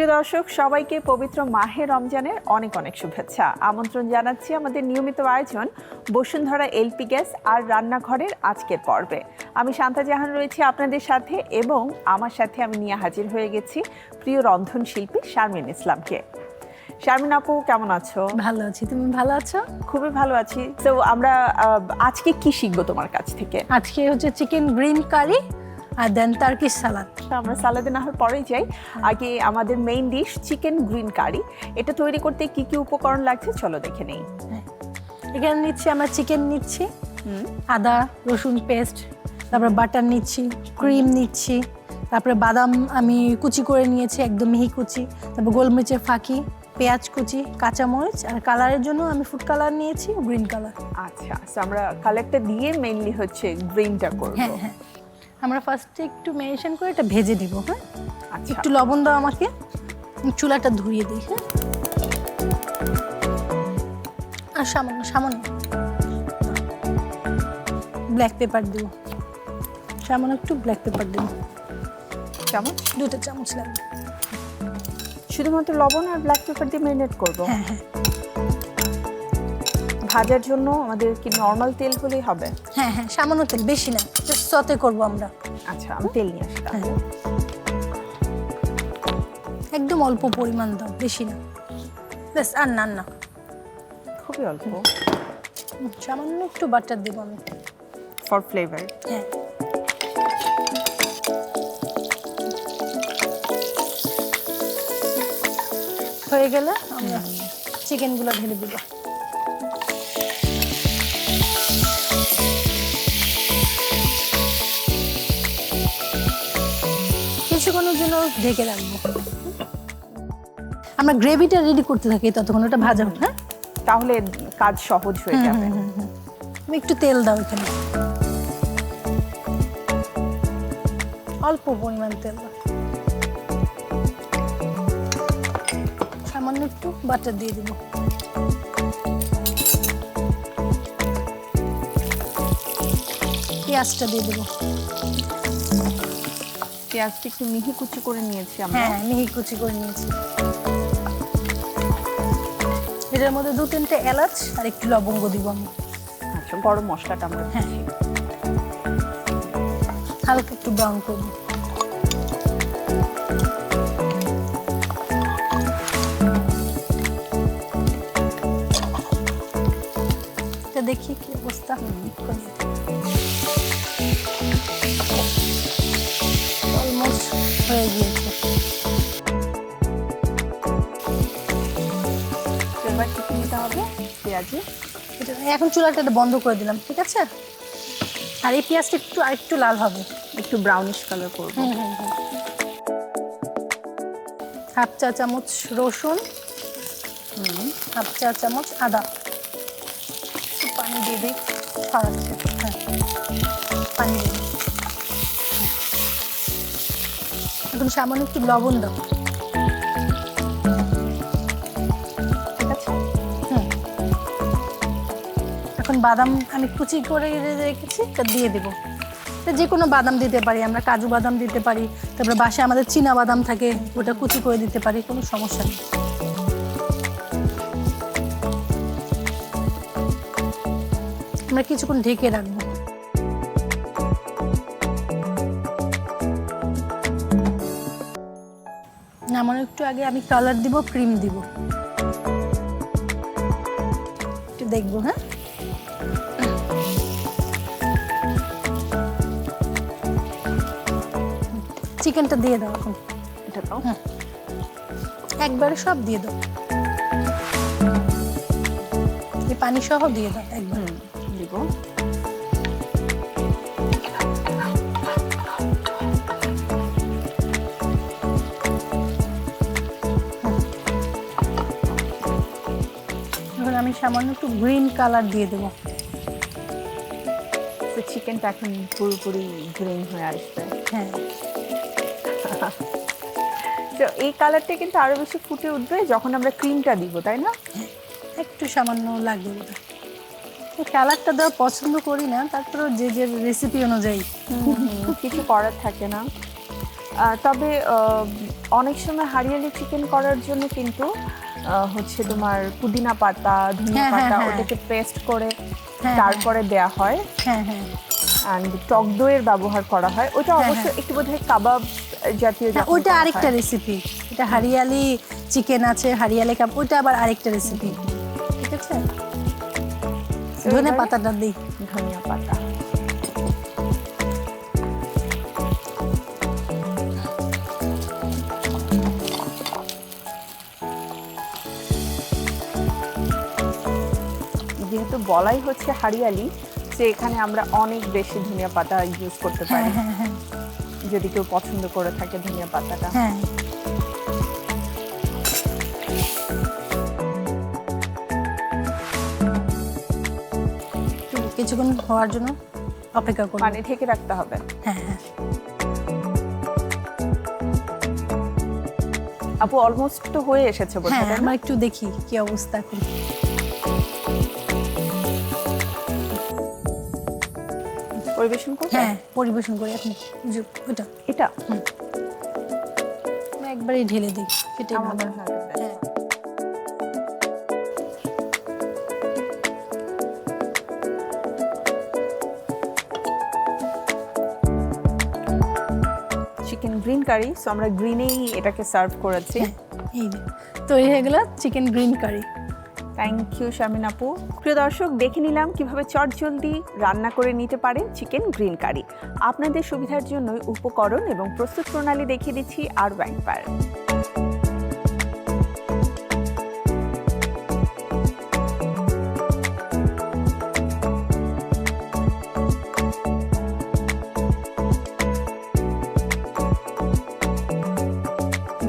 প্রিয় দর্শক সবাইকে পবিত্র মাহে রমজানের অনেক অনেক শুভেচ্ছা। আমন্ত্রণ জানাচ্ছি আমাদের নিয়মিত আয়োজন বসুন্ধরা এলপি গ্যাস আর রান্নাঘরের আজকের পর্বে। আমি শান্তা জাহান রয়েছি আপনাদের সাথে এবং আমার সাথে আমি নিয়ে হাজির হয়ে গেছি প্রিয় রন্ধনশিল্পী শারমিন ইসলামকে। শারমিন আপু কেমন আছো? ভালো আছি, তুমি ভালো আছো? খুবই ভালো আছি। তো আমরা আজকে কি শিখবো তোমার কাছ থেকে? আজকে হচ্ছে চিকেন গ্রিন কারি আর দেন টার্কিশ সালাদ। আমরা সালাদে না হওয়ার পরেই যাই, আগে আমাদের মেইন ডিশ চিকেন গ্রিন কারি। এটা তৈরি করতে কি কি উপকরণ লাগছে চলো দেখে নেই। এখানে নিচ্ছি আমরা চিকেন নিচ্ছি, আদা রসুন পেস্ট, তারপরে বাটার নিচ্ছি, ক্রিম নিচ্ছি, তারপরে বাদাম আমি কুচি করে নিয়েছি একদম মিহি কুচি, তারপর গোলমরিচের ফাঁকি, পেঁয়াজ কুচি, কাঁচামরিচ, আর কালারের জন্য আমি ফুড কালার নিয়েছি গ্রিন কালার। আচ্ছা, সো আমরা কালারটা দিয়ে মেইনলি হচ্ছে গ্রিনটা করব। হ্যাঁ হ্যাঁ, আমরা ফার্স্টে একটু মেরিনেশন করে এটা ভেজে দিব। হ্যাঁ, আচ্ছা, একটু লবণ দাও আমাকে, চুলাটা ধরিয়ে দিই। হ্যাঁ, আর সামান্য সামান্য ব্ল্যাক পেপার দেবো, সামান্য একটু ব্ল্যাক পেপার দেবো, চামচ 2 চামচ লাগবে। শুধুমাত্র লবণ আর ব্ল্যাক পেপার দিয়ে ম্যারিনেট করব। হ্যাঁ হ্যাঁ ভাজার জন্য আমাদের কি নরমাল তেল হলেই হবে? হ্যাঁ হ্যাঁ, সামান্য তেল, বেশি না, জাস্ট সতে করবো আমরা। আচ্ছা, আমি তেল নিয়ে আসি তাহলে। হ্যাঁ, একদম অল্প পরিমাণ দাও, বেশি না, ব্যাস। আর না, খুবই অল্প, সামান্য একটু বাটার দেবো আমি ফর ফ্লেভার। হ্যাঁ, হয়ে গেলে আমরা চিকেনগুলো ঢেলে দিব। কিছুক্ষণের জন্য ঢেকে রাখবো, আমরা গ্রেভিটা রেডি করতে থাকি ততক্ষণ ওটা ভাজা হোক। হ্যাঁ, তাহলে কাজ সহজ হয়ে যাবে। তুমি একটু তেল দাও এখানে, অল্প পরিমাণ তেল দাও, সামান্য একটু বাটার দিয়ে দেবো, পেঁয়াজটা দিয়ে দেবো। পেঁয়াজটা একটু মিহি কুচি করে নিয়েছি আমরা। হ্যাঁ, মিহি কুচি করে নিয়েছি। এটার মধ্যে 2-3টে এলাচ আর একটু লবঙ্গ দিব আমি। আচ্ছা, গরম মশলাটা আমরা হ্যাঁ, হালকা একটু ব্রাউন করবো। এটা দেখি কি অবস্থা। অলমোস্ট হয়ে গিয়েছে। এবার কি নিতে হবে? পেঁয়াজি। এখন চুলাটা বন্ধ করে দিলাম, ঠিক আছে? আর এই পেঁয়াজটা আরেকটু লাল হবে, একটু ব্রাউনিশ কালার করব। হাফ চা চামচ রসুন, হাফ চা চামচ আদা, একটু পানি দিয়ে দিই, ছড়াচ্ছে। হ্যাঁ, পানি দিয়ে দিই। এখন সামান্য একটু লবণ দাও, ঠিক আছে? এখন বাদাম আমি কুচি করে রেখেছি, এটা দিয়ে দেবো। যে কোনো বাদাম দিতে পারি আমরা, কাজু বাদাম দিতে পারি, তারপরে বাসায় আমাদের চীনা বাদাম থাকে, ওটা কুচি করে দিতে পারি, কোনো সমস্যা নেই। আমরা কিছুক্ষণ ঢেকে রাখবো। নামানোর একটু আগে আমি কালার দিব, ক্রিম দিব, একটু দেখবো। হ্যাঁ, চিকেনটা দিয়ে দাও এখন। এটা তো একবারে সব দিয়ে দাও, এই পানি সহ দিয়ে দাও একবার। দিব। এখন আমি সামান্য একটু গ্রিন কালার দিয়ে দেবো। তো চিকেনটা এখন পুরোপুরি গ্রিন হয়ে আসবে। হ্যাঁ, তো এই কালারটা কিন্তু আরো বেশি ফুটে উঠবে যখন আমরা ক্রিমটা দিব, তাই না? একটু সামান্য লাগবে ওটা। কালারটা দেওয়া পছন্দ করি না, তারপরে যে রেসিপি অনুযায়ী কিছু করার থাকে না। তবে অনেক সময় হারিয়ালি চিকেন করার জন্য কিন্তু হচ্ছে তোমার পুদিনা পাতা, ধনিয়া পাতা ওটাকে পেস্ট করে তারপরে দেয়া হয়। হ্যাঁ হ্যাঁ। অ্যান্ড টক দইয়ের ব্যবহার করা হয়। ওটা অবশ্য একটু বোধহয় কাবাব জাতীয়। ওটা আরেকটা রেসিপি। এটা হারিয়ালি চিকেন আছে, হারিয়ালি কাবাব, ওটা আবার আরেকটা রেসিপি। ঠিক আছে, ধনিয়া পাতাটা দিই। ধনিয়া পাতা যেহেতু বলাই হচ্ছে হারিয়ালি, যে এখানে আমরা অনেক বেশি ধনিয়া পাতা ইউজ করতে পারি যদি কেউ পছন্দ করে থাকে ধনিয়া পাতাটা। কিছুক্ষণ হওয়ার জন্য অপেক্ষা করব, মানে ঢেকে রাখতে হবে। হ্যাঁ হ্যাঁ। আপু অলমোস্ট তো হয়ে এসেছে বোধহয়। হ্যাঁ, আমরা একটু দেখি কি অবস্থা এখন। পরিবেশন করব? হ্যাঁ, পরিবেশন করি এখন। ওটা এটা একবারই ঢেলে দিই, সেটাই ভালো। আমাদের হ্যাঁ। চিকেন গ্রিন কারি, সো আমরা গ্রিনেই এটাকে সার্ভ করেছি। এই যে তৈরি হয়ে গেল chicken green curry. Thank you Sharmin আপু। প্রিয় দর্শক, দেখে নিলাম কিভাবে চটজলদি রান্না করে নিতে পারেন চিকেন গ্রিন কারি। আপনাদের সুবিধার জন্যই উপকরণ এবং প্রস্তুত প্রণালী দেখিয়ে দিচ্ছি আরও একবার।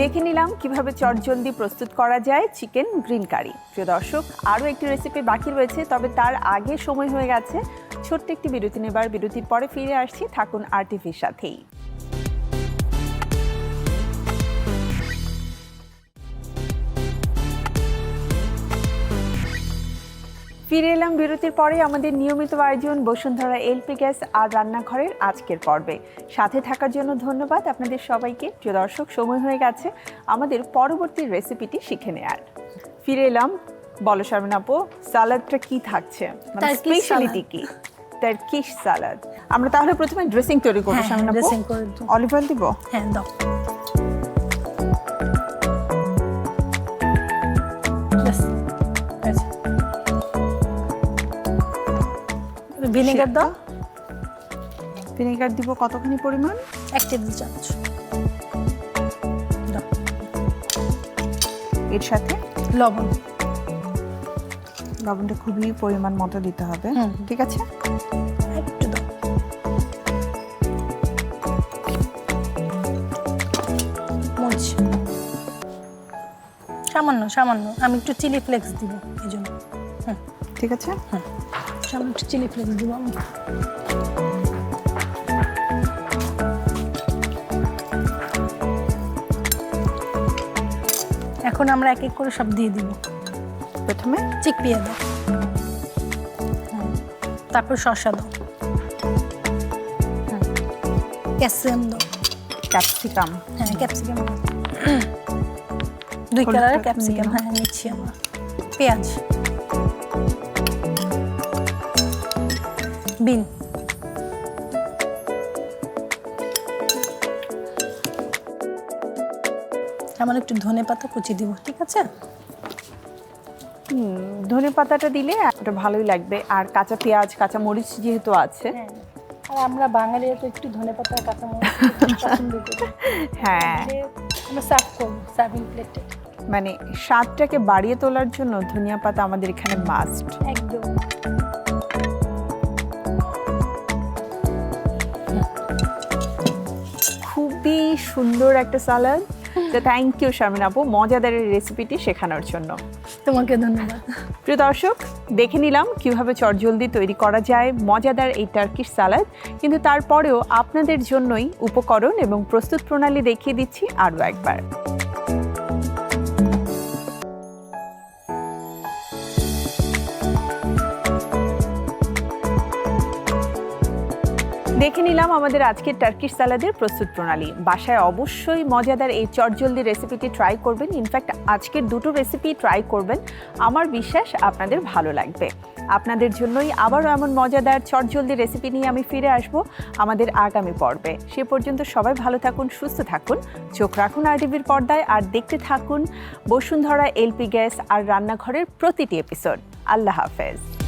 দেখে নিলাম কিভাবে চটজলদি প্রস্তুত করা যায় চিকেন গ্রিন কারি। প্রিয় দর্শক, আরও একটি রেসিপি বাকি রয়েছে, তবে তার আগে সময় হয়ে গেছে ছোট্ট একটি বিরতি নেবার। বিরতির পরে ফিরে আসছি, থাকুন আরটিভির সাথেই। ফিরে এলাম বিরতির পরে আমাদের নিয়মিত আয়োজন বসুন্ধরা এলপি গ্যাস আর রান্নাঘরের আজকের পর্বে। সাথে থাকার জন্য ধন্যবাদ আপনাদের সবাইকে। প্রিয় দর্শক, সময় হয়ে গেছে আমাদের পরবর্তী রেসিপিটি শিখে নেয়ার। ফিরে এলাম। বলো শারমিন আপু, সালাদটা কি থাকছে, মানে স্পেশালিটি কি? টার্কিশ সালাদ। আমরা তাহলে প্রথমে ড্রেসিং তৈরি করব। শারমিন আপু, ড্রেসিং করে দাও। অলিভ অয়েল দিব? হ্যাঁ দাও। ভিনেগার দাও। ভিনেগার দিব কতখানি পরিমাণ? 1 টেবিল চামচ দাও। এর সাথে লবণ। লবণটা খুবই পরিমাণ মতো দিতে হবে। ঠিক আছে, একটু দাও। মরিচ সামান্য সামান্য, আমি একটু চিলি ফ্লেক্স দিব এই জন্য। ঠিক আছে, সামান্য একটু চিলি ফ্লেক্স দিব আমি। এখন আমরা এক এক করে সব দিয়ে দিব। প্রথমে চিকপিয়া দাও, তারপর শসা দাও, ক্যাপসিকাম দাও। ক্যাপসিকাম? হ্যাঁ, ক্যাপসিকাম দাও। 2 কালারের ক্যাপসিকাম। হ্যাঁ, নিচ্ছি আমরা। পেঁয়াজ, বিন, আমার একটু ধনেপাতা কুচি দিব। ঠিক আছে, ধনেপাতাটা দিলে এটা ভালোই লাগবে। আর কাঁচা পেঁয়াজ, কাঁচা মরিচ যেহেতু আছে। আর আমরা বাঙালিরা তো একটু ধনেপাতা কাঁচা মরিচ পছন্দ করি। হ্যাঁ, আমরা সার্ভ করব সার্ভিং প্লেটে। মানে স্বাদটাকে বাড়িয়ে তোলার জন্য ধনিয়া পাতা আমাদের এখানে মাস্ট। একদম। খুবই সুন্দর একটা সালাদ। তো থ্যাংক ইউ শারমিন আপু, মজাদার রেসিপিটি শেখানোর জন্য। তোমাকে ধন্যবাদ। প্রিয় দর্শক, দেখে নিলাম কিভাবে চটজলদি তৈরি করা যায় মজাদার এই টার্কিশ সালাদ। কিন্তু তারপরেও আপনাদের জন্যই উপকরণ এবং প্রস্তুত প্রণালী দেখিয়ে দিচ্ছি আরও একবার। দেখে নিলাম আমাদের আজকের টার্কিশ সালাদের প্রস্তুত প্রণালী। বাসায় অবশ্যই মজাদার এই চটজলদি রেসিপিটি ট্রাই করবেন। ইনফ্যাক্ট আজকের দুটো রেসিপি ট্রাই করবেন, আমার বিশ্বাস আপনাদের ভালো লাগবে। আপনাদের জন্যই আবারও এমন মজাদার চটজলদি রেসিপি নিয়ে আমি ফিরে আসব আমাদের আগামী পর্বে। সে পর্যন্ত সবাই ভালো থাকুন, সুস্থ থাকুন, চোখ রাখুন RTVর পর্দায়, আর দেখতে থাকুন বসুন্ধরা এলপি গ্যাস আর রান্নাঘরের প্রতিটি এপিসোড। আল্লাহ হাফেজ।